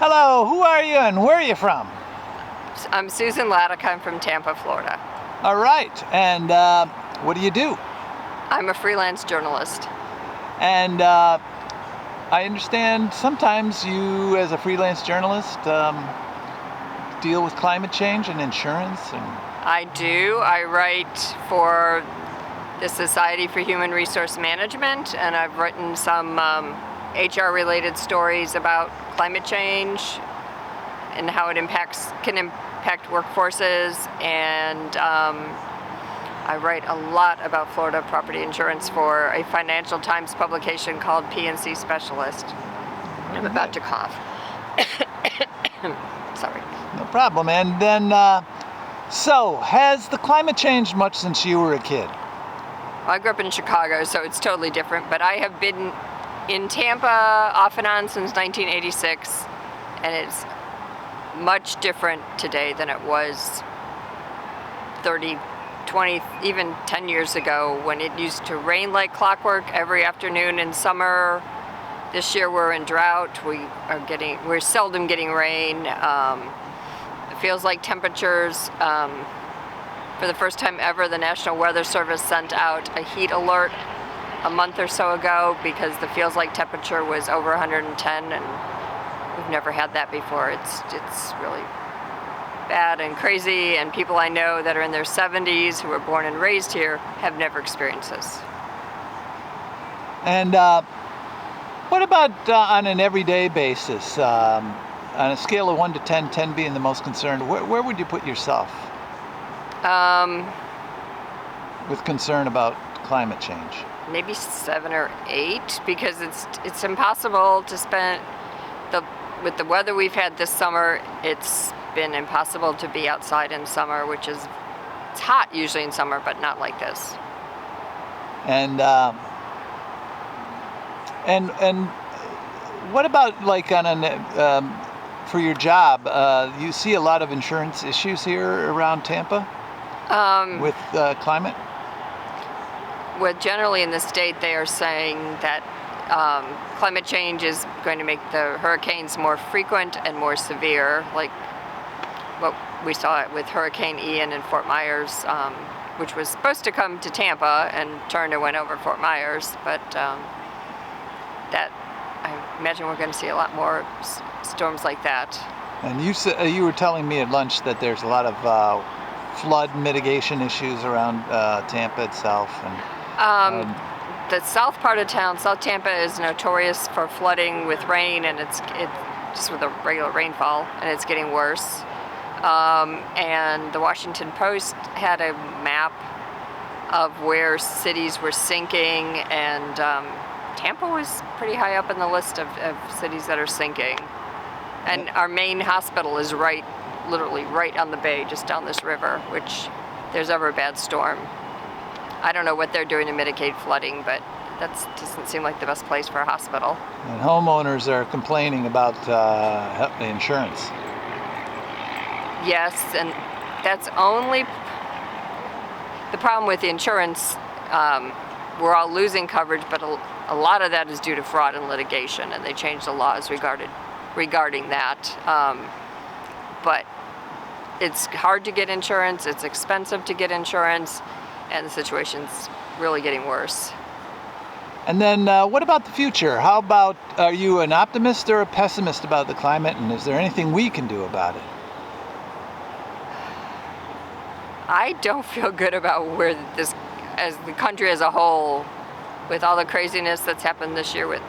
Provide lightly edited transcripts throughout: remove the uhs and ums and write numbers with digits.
Hello, who are you and where are you from? I'm Susan Ladika. I'm from Tampa, Florida. All right, and what do you do? I'm a freelance journalist. And I understand sometimes you, as a freelance journalist, deal with climate change and insurance. I do. I write for the Society for Human Resource Management, and I've written some HR-related stories about climate change and how it can impact workforces, and I write a lot about Florida property insurance for a Financial Times publication called P&C Specialist. I'm about to cough. Sorry. No problem. And then, so has the climate changed much since you were a kid? I grew up in Chicago, so it's totally different, but I have been in Tampa off and on since 1986, and it's much different today than it was 30, 20, even 10 years ago, when it used to rain like clockwork every afternoon in summer. This year we're in drought. We're seldom getting rain. It feels like temperatures, for the first time ever, the National Weather Service sent out a heat alert a month or so ago because the feels like temperature was over 110, and we've never had that before. It's really bad and crazy, and people I know that are in their 70s who were born and raised here have never experienced this. And what about on an everyday basis? On a scale of 1 to 10, 10 being the most concerned, where would you put yourself with concern about climate change? Maybe 7 or 8, because it's impossible to spend with the weather we've had this summer. It's been impossible to be outside in summer, it's hot usually in summer, but not like this. And what about like on an for your job? You see a lot of insurance issues here around Tampa with climate. Well, generally in the state, they are saying that climate change is going to make the hurricanes more frequent and more severe, like what we saw with Hurricane Ian in Fort Myers, which was supposed to come to Tampa and turned and went over Fort Myers, but that I imagine we're going to see a lot more storms like that. And you were telling me at lunch that there's a lot of flood mitigation issues around Tampa itself, and the south part of town, South Tampa, is notorious for flooding with rain, and it's just with a regular rainfall, and it's getting worse. And the Washington Post had a map of where cities were sinking, and Tampa was pretty high up in the list of cities that are sinking. And our main hospital is literally right on the bay, just down this river, which if there's ever a bad storm. I don't know what they're doing to mitigate flooding, but that doesn't seem like the best place for a hospital. And homeowners are complaining about the insurance. Yes, and that's only the problem with the insurance. We're all losing coverage, but a lot of that is due to fraud and litigation, and they changed the laws regarding that. But it's hard to get insurance, it's expensive to get insurance, and the situation's really getting worse. And then what about the future? How about, are you an optimist or a pessimist about the climate, and is there anything we can do about it? I don't feel good about where this, as the country as a whole, with all the craziness that's happened this year with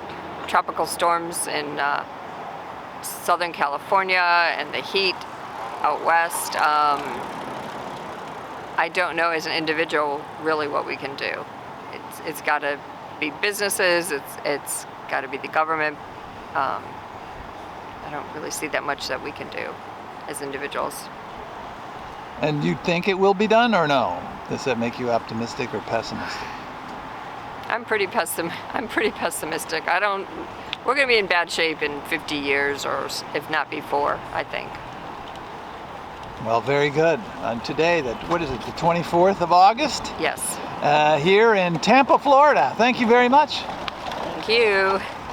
tropical storms in Southern California and the heat out west. I don't know as an individual really what we can do. It's got to be businesses, it's got to be the government. I don't really see that much that we can do as individuals. And you think it will be done or no? Does that make you optimistic or pessimistic? I'm pretty pessimistic. We're going to be in bad shape in 50 years, or if not before, I think. Well, very good. Today, what is it, the 24th of August? Yes. Here in Tampa, Florida. Thank you very much. Thank you.